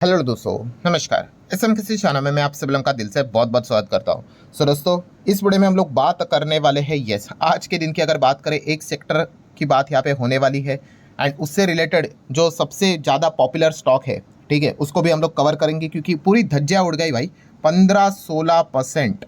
Hello दोस्तों, नमस्कार। SM किसी चैनल में मैं आप सभी लोगों का दिल से बहुत बहुत स्वागत करता हूं। दोस्तों, इस वीडियो में हम लोग बात करने वाले हैं आज के दिन की अगर बात करें एक सेक्टर की बात यहाँ पे होने वाली है एंड उससे रिलेटेड जो सबसे ज़्यादा पॉपुलर स्टॉक है, ठीक है, उसको भी हम लोग कवर करेंगे क्योंकि पूरी धज्जियाँ उड़ गई भाई। 15-16%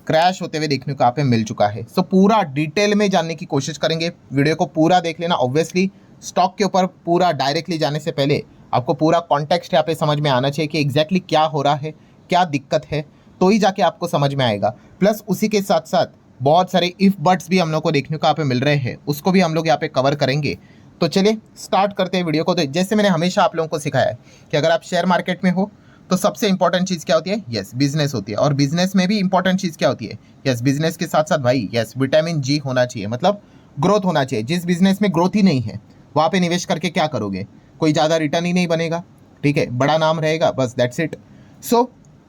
क्रैश होते हुए देखने को यहाँ पे मिल चुका है। पूरा डिटेल में जानने की कोशिश करेंगे, वीडियो को पूरा देख लेना। ऑब्वियसली स्टॉक के ऊपर पूरा डायरेक्टली जाने से पहले आपको पूरा कॉन्टेक्स्ट यहाँ पे समझ में आना चाहिए कि एग्जैक्टली क्या हो रहा है, क्या दिक्कत है, तो ही जाके आपको समझ में आएगा। प्लस उसी के साथ साथ बहुत सारे इफ बट्स भी हम लोग को देखने को यहाँ पे मिल रहे हैं, उसको भी हम लोग यहाँ पे कवर करेंगे। तो चलिए स्टार्ट करते हैं वीडियो को। तो जैसे मैंने हमेशा आप लोगों को सिखाया है कि अगर आप शेयर मार्केट में हो तो सबसे इंपॉर्टेंट चीज़ क्या होती है? यस, बिजनेस होती है। और बिजनेस में भी इंपॉर्टेंट चीज़ क्या होती है? यस, बिजनेस के साथ साथ भाई यस विटामिन जी होना चाहिए, मतलब ग्रोथ होना चाहिए। जिस बिजनेस में ग्रोथ ही नहीं है वहाँ पे निवेश करके क्या करोगे? कोई ज़्यादा रिटर्न ही नहीं बनेगा, ठीक है, बड़ा नाम रहेगा, बस दैट्स इट।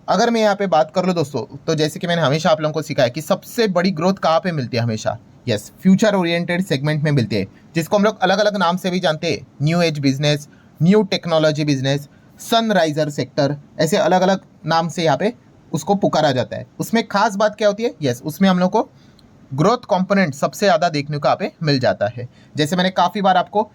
अगर मैं यहाँ पे बात कर लूँ दोस्तों, तो जैसे कि मैंने हमेशा आप लोगों को सिखाया कि सबसे बड़ी ग्रोथ कहाँ पे मिलती है? हमेशा यस फ्यूचर ओरिएंटेड सेगमेंट में मिलती है, जिसको हम लोग अलग अलग नाम से भी जानते हैं। New age business, new technology business, Sunriser sector, ऐसे अलग अलग नाम से यहाँ पे उसको पुकारा जाता है। उसमें खास बात क्या होती है? यस, उसमें हम लोग को ग्रोथ कंपोनेंट सबसे ज़्यादा देखने को यहाँ पे मिल जाता है। जैसे मैंने काफ़ी बार आपको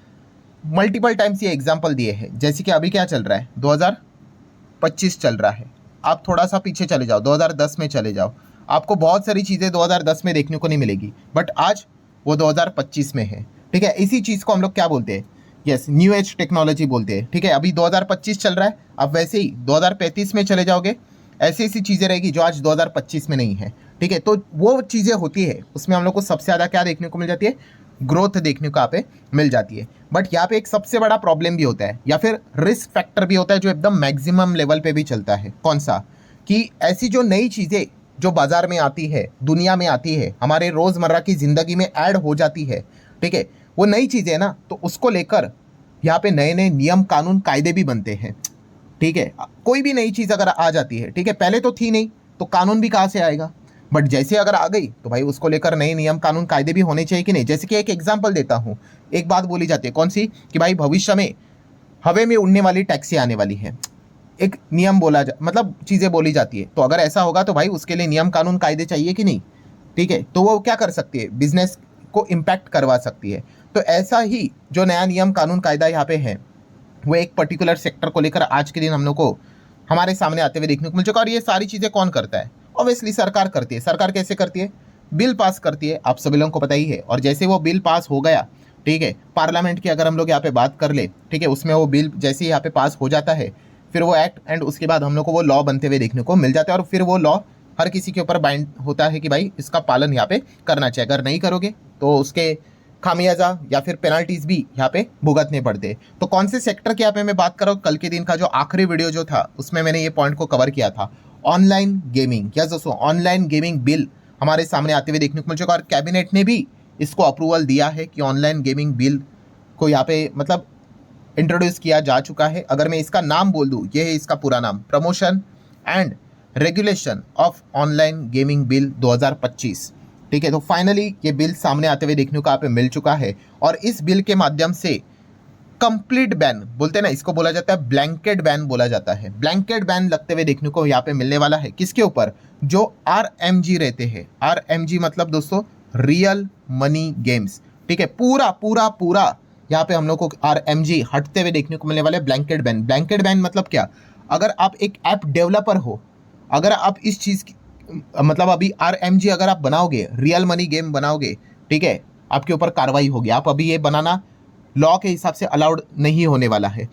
मल्टीपल टाइम्स ये एग्जांपल दिए हैं। जैसे कि अभी क्या चल रहा है? 2025 चल रहा है। आप थोड़ा सा पीछे चले जाओ, 2010 में चले जाओ, आपको बहुत सारी चीज़ें 2010 में देखने को नहीं मिलेगी, बट आज वो 2025 में है, ठीक है। इसी चीज़ को हम लोग क्या बोलते हैं? यस, न्यू एज टेक्नोलॉजी बोलते हैं, ठीक है। अभी 2025 चल रहा है, अब वैसे ही 2035 में चले जाओगे, ऐसी ऐसी चीज़ें रहेगी जो आज 2025 में नहीं है, ठीक है। तो वो चीज़ें होती है, उसमें हम लोग को सबसे ज़्यादा क्या देखने को मिल जाती है? ग्रोथ देखने को यहाँ पे मिल जाती है। बट यहाँ पे एक सबसे बड़ा प्रॉब्लम भी होता है या फिर रिस्क फैक्टर भी होता है, जो एकदम मैक्सिमम लेवल पे भी चलता है। कौन सा? कि ऐसी जो नई चीज़ें जो बाजार में आती है, दुनिया में आती है, हमारे रोज़मर्रा की ज़िंदगी में ऐड हो जाती है, ठीक है, वो नई चीज़ें ना, तो उसको लेकर यहाँ पे नए नए नियम कानून कायदे भी बनते हैं, ठीक है। कोई भी नई चीज़ अगर आ जाती है, ठीक है, पहले तो थी नहीं, तो कानून भी कहाँ से आएगा? बट जैसे अगर आ गई तो भाई उसको लेकर नए नियम कानून कायदे भी होने चाहिए कि नहीं? जैसे कि एक एग्जांपल देता हूँ, एक बात बोली जाती है, कौन सी? कि भाई भविष्य में हवा में उड़ने वाली टैक्सी आने वाली है। एक नियम मतलब चीज़ें बोली जाती है। तो अगर ऐसा होगा तो भाई उसके लिए नियम कानून कायदे चाहिए कि नहीं? ठीक है, तो वो क्या कर सकती है? बिजनेस को इम्पैक्ट करवा सकती है। तो ऐसा ही जो नया नियम कानून कायदा यहाँ पे है, वो एक पर्टिकुलर सेक्टर को लेकर आज के दिन हम लोग को हमारे सामने आते हुए देखने को मिल चुका। और ये सारी चीज़ें कौन करता है? ऑब्वियसली सरकार करती है। सरकार कैसे करती है? बिल पास करती है, आप सभी लोगों को पता ही है। और जैसे वो बिल पास हो गया, ठीक है, पार्लियामेंट की अगर हम लोग यहाँ पे बात कर ले, ठीक है, उसमें वो बिल जैसे ही यहाँ पे पास हो जाता है, फिर वो एक्ट एंड उसके बाद हम लोग को वो लॉ बनते हुए देखने को मिल जाता है। और फिर वो लॉ हर किसी के ऊपर बाइंड होता है कि भाई इसका पालन यहाँ पे करना चाहिए। अगर नहीं करोगे तो उसके खामियाजा या फिर पेनल्टीज भी यहाँ पे भुगतने पड़ते। तो कौन से सेक्टर के यहाँ पे मैं बात कर रहा हूँ? कल के दिन का जो आखिरी वीडियो जो था उसमें मैंने ये पॉइंट को कवर किया था, ऑनलाइन गेमिंग। यस दोस्तों, ऑनलाइन गेमिंग बिल हमारे सामने आते हुए देखने को मिल चुका। और कैबिनेट ने भी इसको अप्रूवल दिया है कि ऑनलाइन गेमिंग बिल को यहाँ पे मतलब इंट्रोड्यूस किया जा चुका है। अगर मैं इसका नाम बोल दूँ, ये है इसका पूरा नाम, promotion and regulation of online gaming bill 2025, ठीक है। तो फाइनली ये बिल सामने आते हुए देखने को यहाँ पे मिल चुका है। और इस बिल के माध्यम से कंप्लीट बैन बोलते हैं ना, इसको बोला जाता है ब्लैंकेट बैन बोला जाता है। ब्लैंकेट बैन लगते हुए देखने को यहाँ पे मिलने वाला है। किसके ऊपर? जो RMG रहते हैं। RMG मतलब दोस्तों रियल मनी गेम्स, ठीक है। पूरा पूरा पूरा यहाँ पे हम लोग को RMG हटते हुए देखने को मिलने वाले ब्लैंकेट बैन। ब्लैंकेट बैन मतलब क्या? अगर आप एक ऐप डेवलपर हो, अगर आप इस चीज़ की मतलब अभी RMG अगर आप बनाओगे, रियल मनी गेम बनाओगे, ठीक है, आपके ऊपर कार्रवाई होगी। आप अभी ये बनाना लॉ के हिसाब से अलाउड नहीं होने वाला है।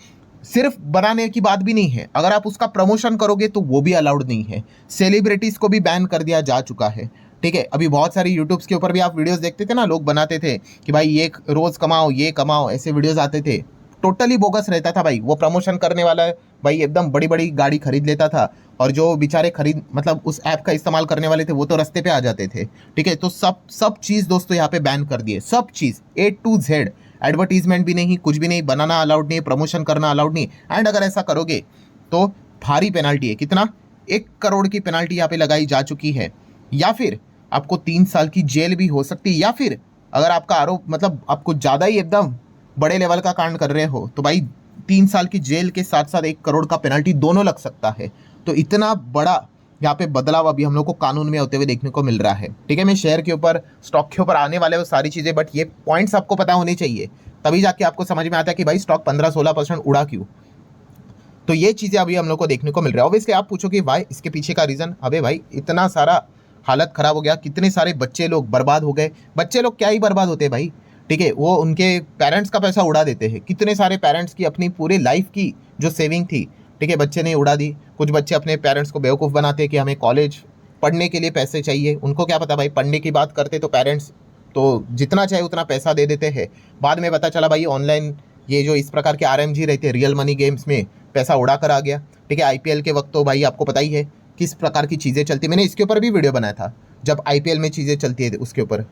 सिर्फ बनाने की बात भी नहीं है, अगर आप उसका प्रमोशन करोगे तो वो भी अलाउड नहीं है। सेलिब्रिटीज़ को भी बैन कर दिया जा चुका है, ठीक है। अभी बहुत सारी यूट्यूब्स के ऊपर भी आप वीडियोस देखते थे ना, लोग बनाते थे कि भाई ये रोज़ कमाओ, ये कमाओ, ऐसे वीडियोस आते थे। टोटली बोगस रहता था भाई। वो प्रमोशन करने वाला है भाई, एकदम बड़ी बड़ी गाड़ी खरीद लेता था, और जो बेचारे खरीद मतलब उस ऐप का इस्तेमाल करने वाले थे वो तो रास्ते पे आ जाते थे, ठीक है। तो सब चीज़ दोस्तों यहाँ पे बैन कर दिए, सब चीज़ A to Z। एडवर्टीजमेंट भी नहीं, कुछ भी नहीं, बनाना अलाउड नहीं, प्रमोशन करना अलाउड नहीं। एंड अगर ऐसा करोगे तो भारी पेनल्टी है। कितना? 1 करोड़ की पेनल्टी यहाँ पे लगाई जा चुकी है, या फिर आपको 3 साल की जेल भी हो सकती है, या फिर अगर आपका आरोप मतलब आप कुछ ज़्यादा ही एकदम बड़े लेवल का कांड कर रहे हो तो भाई 3 साल की जेल के साथ साथ 1 करोड़ का पेनल्टी दोनों लग सकता है। तो इतना बड़ा यहाँ पे बदलाव अभी हम लोग को कानून में होते हुए देखने को मिल रहा है। ठीक है, मैं शेयर के ऊपर, स्टॉक के ऊपर आने वाले वो सारी चीज़ें, बट ये पॉइंट्स आपको पता होने चाहिए, तभी जाके आपको समझ में आता है कि भाई स्टॉक 15-16% उड़ा क्यों। तो ये चीज़ें अभी हम लोग को देखने को मिल रहा है। ऑब्वियसली आप पूछो कि भाई इसके पीछे का रीज़न, अबे भाई इतना सारा हालत खराब हो गया, कितने सारे बच्चे लोग बर्बाद हो गए। बच्चे लोग क्या ही बर्बाद होते हैं भाई, ठीक है, वो उनके पेरेंट्स का पैसा उड़ा देते हैं। कितने सारे पेरेंट्स की अपनी पूरी लाइफ की जो सेविंग थी, ठीक है, बच्चे ने उड़ा दी। कुछ बच्चे अपने पेरेंट्स को बेवकूफ़ बनाते हैं कि हमें कॉलेज पढ़ने के लिए पैसे चाहिए। उनको क्या पता भाई, पढ़ने की बात करते तो पेरेंट्स तो जितना चाहे उतना पैसा दे देते हैं। बाद में पता चला भाई ऑनलाइन ये जो इस प्रकार के RMG रहते हैं, रियल मनी गेम्स में पैसा उड़ा कर आ गया। ठीक है, IPL के वक्त तो भाई आपको पता ही है किस प्रकार की चीज़ें चलती। मैंने इसके ऊपर भी वीडियो बनाया था, जब IPL में चीज़ें चलती है उसके ऊपर।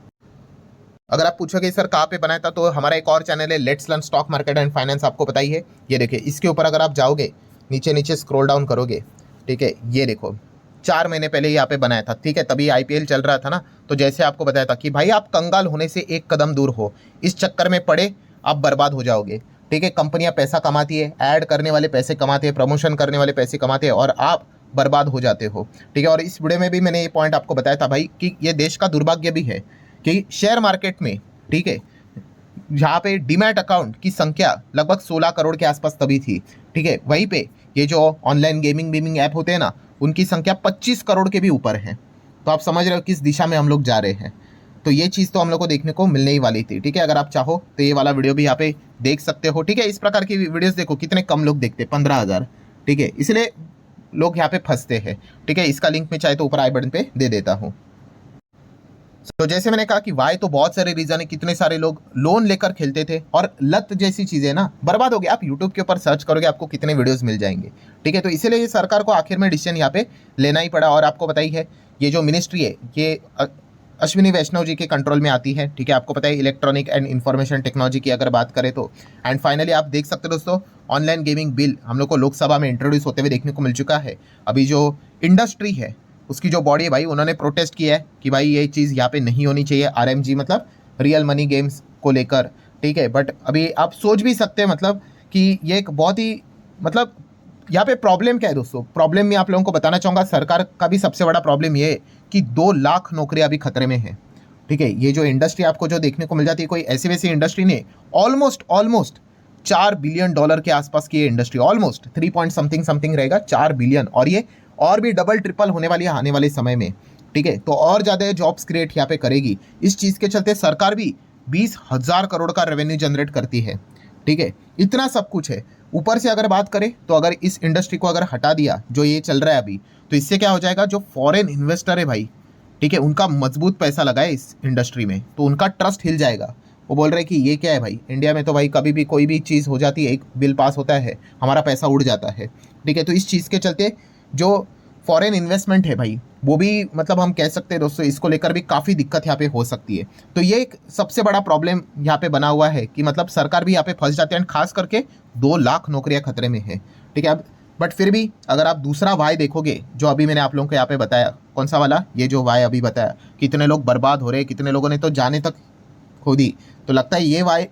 अगर आप पूछोगे सर कहाँ पे बनाया था, तो हमारा एक और चैनल है let's learn stock market and finance, आपको पता ही है। ये देखिए, इसके ऊपर अगर आप जाओगे, नीचे नीचे स्क्रॉल डाउन करोगे, ठीक है, ये देखो 4 महीने पहले यहाँ पे बनाया था। ठीक है, तभी IPL चल रहा था ना। तो जैसे आपको बताया था कि भाई आप कंगाल होने से एक कदम दूर हो, इस चक्कर में पड़े आप बर्बाद हो जाओगे। ठीक है, कंपनियां पैसा कमाती है, ऐड करने वाले पैसे कमाते हैं, प्रमोशन करने वाले पैसे कमाते हैं, और आप बर्बाद हो जाते हो। ठीक है, और इस वीडियो में भी मैंने ये पॉइंट आपको बताया था भाई कि ये देश का दुर्भाग्य भी है कि शेयर मार्केट में, ठीक है, जहाँ पे डीमैट अकाउंट की संख्या लगभग 16 करोड़ के आसपास तभी थी। ठीक है, वहीं पे ये जो ऑनलाइन गेमिंग ऐप होते हैं ना, उनकी संख्या 25 करोड़ के भी ऊपर है। तो आप समझ रहे हो किस दिशा में हम लोग जा रहे हैं। तो ये चीज़ तो हम लोग को देखने को मिलने ही वाली थी। ठीक है, अगर आप चाहो तो ये वाला वीडियो भी यहाँ पे देख सकते हो। ठीक है, इस प्रकार की वीडियोस देखो, कितने कम लोग देखते हैं, 15,000। ठीक है, इसलिए लोग यहाँ पे फंसते हैं। ठीक है, इसका लिंक मैं चाहे तो ऊपर आई बटन पे दे देता हूँ। तो जैसे मैंने कहा कि वाई तो बहुत सारे रीजन है, कितने सारे लोग लोन लेकर खेलते थे, और लत जैसी चीजें ना बर्बाद हो गया। आप यूट्यूब के ऊपर सर्च करोगे, आपको कितने वीडियोस मिल जाएंगे। ठीक है, तो इसीलिए ये सरकार को आखिर में डिसीजन यहाँ पे लेना ही पड़ा। और आपको पता ही है, ये जो मिनिस्ट्री है ये अश्विनी वैष्णव जी के कंट्रोल में आती है। ठीक है, आपको पता है इलेक्ट्रॉनिक एंड इन्फॉर्मेशन टेक्नोलॉजी की अगर बात करें तो। एंड फाइनली आप देख सकते हो दोस्तों, ऑनलाइन गेमिंग बिल हम लोग को लोकसभा में इंट्रोड्यूस होते हुए देखने को मिल चुका है। अभी जो इंडस्ट्री है, उसकी जो बॉडी है भाई, उन्होंने प्रोटेस्ट किया है कि भाई ये चीज़ यहाँ पे नहीं होनी चाहिए, RMG मतलब रियल मनी गेम्स को लेकर। ठीक है, बट अभी आप सोच भी सकते हैं मतलब कि ये एक बहुत ही मतलब यहाँ पे प्रॉब्लम क्या है दोस्तों। प्रॉब्लम मैं आप लोगों को बताना चाहूँगा, सरकार का भी सबसे बड़ा प्रॉब्लम ये है कि 2 लाख नौकरियाँ अभी खतरे में है। ठीक है, ये जो इंडस्ट्री आपको जो देखने को मिल जाती है, कोई ऐसी वैसी इंडस्ट्री नहीं, ऑलमोस्ट $4 बिलियन के आसपास की ये इंडस्ट्री, ऑलमोस्ट 3 पॉइंट समथिंग रहेगा, 4 बिलियन, और ये और भी डबल ट्रिपल होने वाली है आने वाले समय में। ठीक है, तो और ज़्यादा जॉब्स क्रिएट यहाँ पे करेगी। इस चीज़ के चलते सरकार भी 20,000 करोड़ का रेवेन्यू जनरेट करती है। ठीक है, इतना सब कुछ है। ऊपर से अगर बात करें तो अगर इस इंडस्ट्री को अगर हटा दिया जो ये चल रहा है अभी, तो इससे क्या हो जाएगा, जो फॉरेन इन्वेस्टर है भाई, ठीक है, उनका मजबूत पैसा लगा है इस इंडस्ट्री में, तो उनका ट्रस्ट हिल जाएगा। वो बोल रहे हैं कि ये क्या है भाई, इंडिया में तो भाई कभी भी कोई भी चीज़ हो जाती है, एक बिल पास होता है, हमारा पैसा उड़ जाता है। ठीक है, तो इस चीज़ के चलते जो फॉरेन इन्वेस्टमेंट है भाई, वो भी मतलब हम कह सकते हैं दोस्तों, इसको लेकर भी काफ़ी दिक्कत यहाँ पे हो सकती है। तो ये एक सबसे बड़ा प्रॉब्लम यहाँ पे बना हुआ है कि मतलब सरकार भी यहाँ पे फंस जाती है, एंड खास करके 2 लाख नौकरियाँ खतरे में है। ठीक है, अब बट फिर भी अगर आप दूसरा वाई देखोगे, जो अभी मैंने आप लोगों को यहाँ पे बताया, कौन सा वाला, ये जो वाई अभी बताया, कितने लोग बर्बाद हो रहे हैं, कितने लोगों ने तो जाने तक खो दी, तो लगता है ये वाई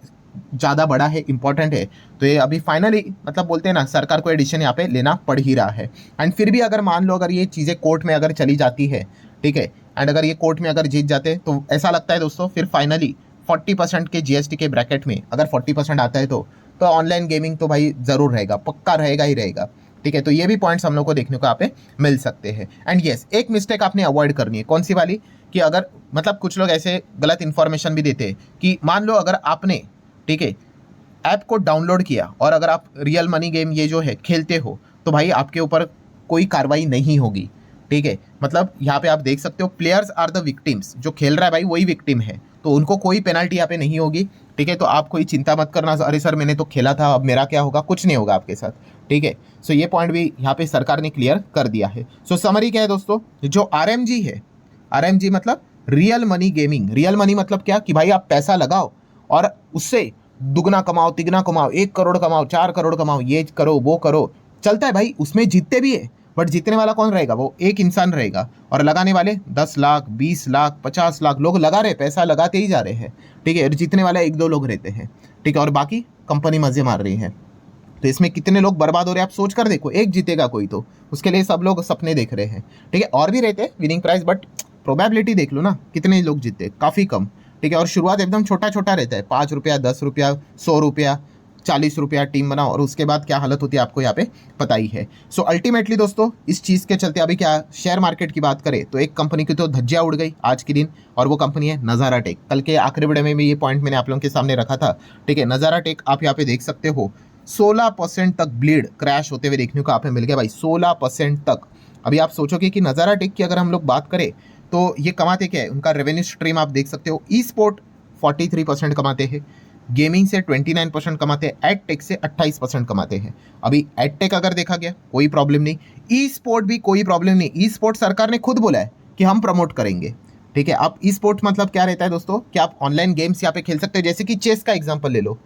ज़्यादा बड़ा है, इंपॉर्टेंट है। तो ये अभी फाइनली मतलब बोलते हैं ना, सरकार को एडिशन यहाँ पे लेना पड़ ही रहा है। एंड फिर भी अगर मान लो अगर ये चीज़ें कोर्ट में अगर चली जाती है, ठीक है, एंड अगर ये कोर्ट में अगर जीत जाते, तो ऐसा लगता है दोस्तों फिर फाइनली 40% के GST के ब्रैकेट में अगर 40% आता है तो ऑनलाइन गेमिंग तो भाई ज़रूर रहेगा, पक्का रहेगा ही रहेगा। ठीक है, तो ये भी पॉइंट्स हम लोग को देखने को यहाँ पे मिल सकते हैं। एंड येस, एक मिस्टेक आपने अवॉइड करनी है, कौन सी वाली, कि अगर मतलब कुछ लोग ऐसे गलत इन्फॉर्मेशन भी देते हैं कि मान लो अगर आपने, ठीक है, ऐप को डाउनलोड किया और अगर आप रियल मनी गेम ये जो है खेलते हो, तो भाई आपके ऊपर कोई कार्रवाई नहीं होगी। ठीक है, मतलब यहाँ पे आप देख सकते हो, प्लेयर्स आर द विक्टिम्स, जो खेल रहा है भाई वही विक्टिम है, तो उनको कोई पेनल्टी यहाँ पे नहीं होगी। ठीक है, तो आप कोई चिंता मत करना, अरे सर मैंने तो खेला था अब मेरा क्या होगा, कुछ नहीं होगा आपके साथ। ठीक है, सो ये पॉइंट भी यहाँ पे सरकार ने क्लियर कर दिया है। सो समरी क्या है दोस्तों, जो RMG है, RMG मतलब real money gaming. Real money मतलब क्या, कि भाई आप पैसा लगाओ और उससे दुगना कमाओ, तिगना कमाओ, 1 करोड़ कमाओ, 4 करोड़ कमाओ, ये करो वो करो, चलता है भाई। उसमें जीतते भी है, बट जीतने वाला कौन रहेगा, वो एक इंसान रहेगा, और लगाने वाले 10 लाख 20 लाख 50 लाख लोग लगा रहे, पैसा लगाते ही जा रहे हैं। ठीक है, और जीतने वाला 1-2 लोग रहते हैं। ठीक है, और बाकी कंपनी मजे मार रही है। तो इसमें कितने लोग बर्बाद हो रहे हैं आप सोच कर देखो, एक जीतेगा कोई तो उसके लिए सब लोग सपने देख रहे हैं। ठीक है, और भी रहते हैं विनिंग प्राइस, बट प्रोबेबिलिटी देख लो ना कितने लोग जीतते, काफ़ी कम। ठीक है, और शुरुआत एकदम छोटा छोटा रहता है, 5 रुपया, 10 रुपया, 100 रुपया, 40 रुपया टीम बनाओ, और उसके बाद क्या हालत होती है आपको यहाँ पे पता ही है। सो अल्टीमेटली दोस्तों इस चीज़ के चलते अभी क्या शेयर मार्केट की बात करें तो एक कंपनी की तो धज्जियां उड़ गई आज के दिन, और वो कंपनी है नज़ारा टेक। कल के आखिरी वीडियो में भी ये पॉइंट मैंने आप लोगों के सामने रखा था। ठीक है, नज़ारा टेक आप यहाँ पे देख सकते हो 16% तक ब्लीड क्रैश होते हुए देखने को आप मिल गया भाई, 16% तक। अभी आप सोचोगे कि नज़ारा टेक की अगर हम लोग बात करें तो ये कमाते क्या है, उनका रेवेन्यू स्ट्रीम आप देख सकते हो। ई स्पोर्ट 43% कमाते हैं, गेमिंग से 29% कमाते हैं, एड टेक से 28% कमाते हैं। अभी एड टेक अगर देखा गया कोई प्रॉब्लम नहीं, ई स्पोर्ट भी कोई प्रॉब्लम नहीं। ई स्पोर्ट सरकार ने खुद बोला है कि हम प्रमोट करेंगे। ठीक है, आप ई स्पोर्ट मतलब क्या रहता है दोस्तों कि आप ऑनलाइन गेम्स यहाँ पे खेल सकते हो, जैसे कि चेस का एग्जाम्पल ले लो।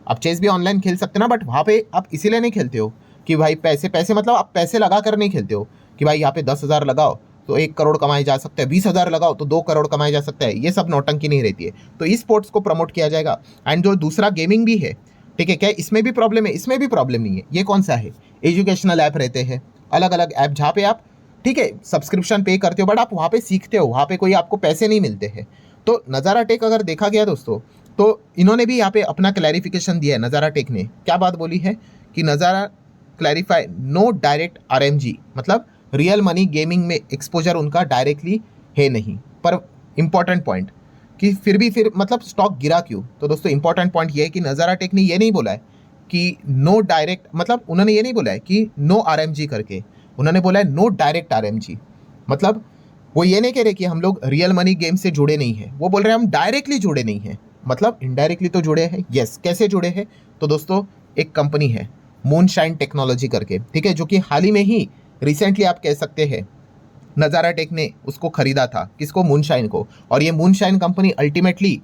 आप चेस भी ऑनलाइन खेल सकते हो ना, बट वहाँ पे आप इसीलिए नहीं खेलते हो कि भाई पैसे पैसे मतलब आप पैसे लगा कर नहीं खेलते हो कि भाई यहाँ पे 10,000 लगाओ तो 1 करोड़ कमाए जा सकते हैं, 20,000 लगाओ तो 2 करोड़ कमाए जा सकता है। ये सब नौटंकी नहीं रहती है। तो ई स्पोर्ट्स को प्रमोट किया जाएगा। एंड जो दूसरा गेमिंग भी है, ठीक है, क्या इसमें भी प्रॉब्लम है? इसमें भी प्रॉब्लम नहीं है। ये कौन सा है? एजुकेशनल ऐप रहते हैं, अलग अलग ऐप जहाँ पे आप ठीक है सब्सक्रिप्शन पे करते हो, बट आप वहाँ पे सीखते हो, वहाँ पे कोई आपको पैसे नहीं मिलते हैं। तो नज़ारा टेक अगर देखा गया दोस्तों तो इन्होंने भी यहाँ पे अपना क्लैरिफिकेशन दिया है। नज़ारा टेक ने क्या बात बोली है कि नज़ारा क्लैरिफाई नो डायरेक्ट आरएमजी, मतलब रियल मनी गेमिंग में एक्सपोजर उनका डायरेक्टली है नहीं। पर इंपॉर्टेंट पॉइंट कि फिर मतलब स्टॉक गिरा क्यों? तो दोस्तों इंपॉर्टेंट पॉइंट ये है कि नज़ारा टेक ने ये नहीं बोला है कि नो डायरेक्ट, मतलब उन्होंने ये नहीं बोला है कि नो आरएमजी करके, उन्होंने बोला है नो डायरेक्ट आरएमजी। मतलब वो ये नहीं कह रहे कि हम लोग रियल मनी गेम से जुड़े नहीं हैं, वो बोल रहे हैं हम डायरेक्टली जुड़े नहीं हैं, मतलब इनडायरेक्टली तो जुड़े हैं। यस, कैसे जुड़े हैं? तो दोस्तों एक कंपनी है मूनशाइन टेक्नोलॉजी करके, ठीक है, जो कि हाल ही में ही रिसेंटली आप कह सकते हैं नज़ारा टेक ने उसको खरीदा था। किसको? मूनशाइन को। और ये मूनशाइन कंपनी अल्टीमेटली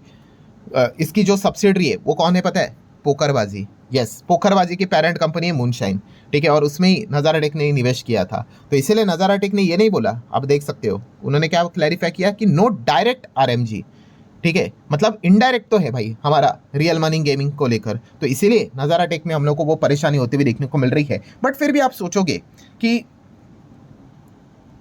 इसकी जो सब्सिडरी है वो कौन है पता है? पोकरबाजी। यस, पोकरबाजी की पेरेंट कंपनी है मूनशाइन। ठीक है, और उसमें ही नज़ारा टेक ने निवेश किया था। तो इसीलिए नज़ारा टेक ने ये नहीं बोला, आप देख सकते हो उन्होंने क्या क्लैरिफाई किया कि नो डायरेक्ट आरएमजी। ठीक है, मतलब इनडायरेक्ट तो है भाई हमारा रियल मनी गेमिंग को लेकर। तो इसीलिए नज़ारा टेक में हम लोग को वो परेशानी होती हुई देखने को मिल रही है। बट फिर भी आप सोचोगे कि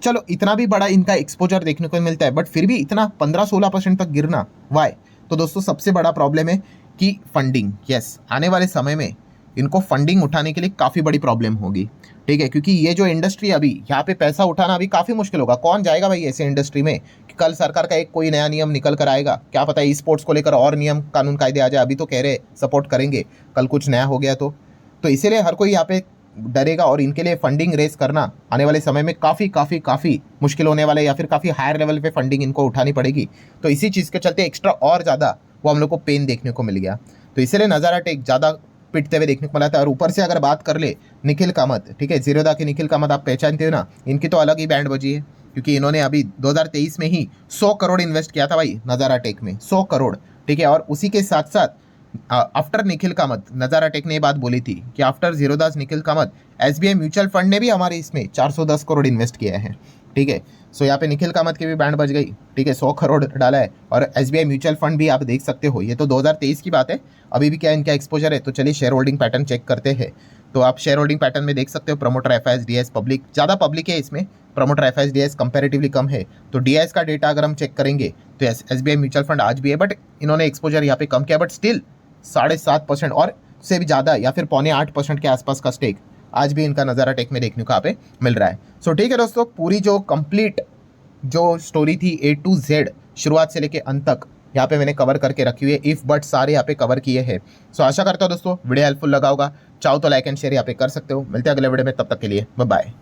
चलो इतना भी बड़ा इनका एक्सपोजर देखने को मिलता है, बट फिर भी इतना 15-16% तक गिरना वाई? तो दोस्तों सबसे बड़ा प्रॉब्लम है कि फंडिंग। यस, आने वाले समय में इनको फंडिंग उठाने के लिए काफ़ी बड़ी प्रॉब्लम होगी। ठीक है, क्योंकि ये जो इंडस्ट्री अभी यहाँ पे पैसा उठाना अभी काफ़ी मुश्किल होगा। कौन जाएगा भाई ऐसे इंडस्ट्री में कि कल सरकार का एक कोई नया नियम निकल कर आएगा, क्या पता ई स्पोर्ट्स को लेकर और नियम कानून कायदे आ जाए। अभी तो कह रहे सपोर्ट करेंगे, कल कुछ नया हो गया तो इसीलिए हर कोई यहाँ पे डरेगा, और इनके लिए फंडिंग रेस करना आने वाले समय में काफ़ी मुश्किल होने वाला है, या फिर काफ़ी हायर लेवल पे फंडिंग इनको उठानी पड़ेगी। तो इसी चीज़ के चलते एक्स्ट्रा और ज़्यादा वो हम लोग को पेन देखने को मिल गया। तो इसीलिए नज़ारा टेक ज़्यादा पिटते हुए देखने को मिला था। और ऊपर से अगर बात कर ले निखिल कामत, ठीक है, ज़ीरोधा के निखिल कामत आप पहचानते हो ना, इनकी तो अलग ही बैंड बजी है, क्योंकि इन्होंने अभी 2023 में ही 100 करोड़ इन्वेस्ट किया था भाई नज़ारा टेक में, 100 करोड़। ठीक है, और उसी के साथ साथ आफ्टर निखिल कामत नज़ारा टेक ने ये बात बोली थी कि after Zerodha's Nikhil Kamath SBI mutual fund ने भी हमारे इसमें 410 करोड़ इन्वेस्ट किया है। ठीक है, सो यहाँ पे निखिल कामत की भी बैंड बज गई। ठीक है, 100 करोड़ डाला है, और एसबीआई म्यूचुअल फंड भी आप देख सकते हो। ये तो 2023 की बात है, अभी भी क्या इनका एक्सपोजर है। तो चलिए शेयर होल्डिंग पैटर्न चेक करते हैं। तो आप शेयर होल्डिंग पैटर्न में देख सकते हो प्रमोटर एफआईएस पब्लिक, ज़्यादा पब्लिक है इसमें, प्रमोटर एफआईएस कंपैरेटिवली कम है। तो डीआईएस का डेटा अगर हम चेक करेंगे तो एसबीआई म्यूचुअल फंड आज भी है, बट इन्होंने एक्सपोजर यहाँ पे कम किया, बट स्टिल 7.5% और से भी ज़्यादा या फिर 0.8% के आसपास का स्टेक आज भी इनका नज़ारा टेक में देखने को यहाँ पे मिल रहा है। सो ठीक है दोस्तों, पूरी जो कंप्लीट जो स्टोरी थी A to Z शुरुआत से लेके अंत तक यहाँ पे मैंने कवर करके रखी हुई है, इफ बट सारे यहाँ पे कवर किए हैं। सो आशा करता हूँ दोस्तों वीडियो हेल्पफुल लगा होगा। चाहो तो लाइक एंड शेयर यहाँ पे कर सकते हो। मिलते हैं अगले वीडियो में, तब तक के लिए बाय बाय।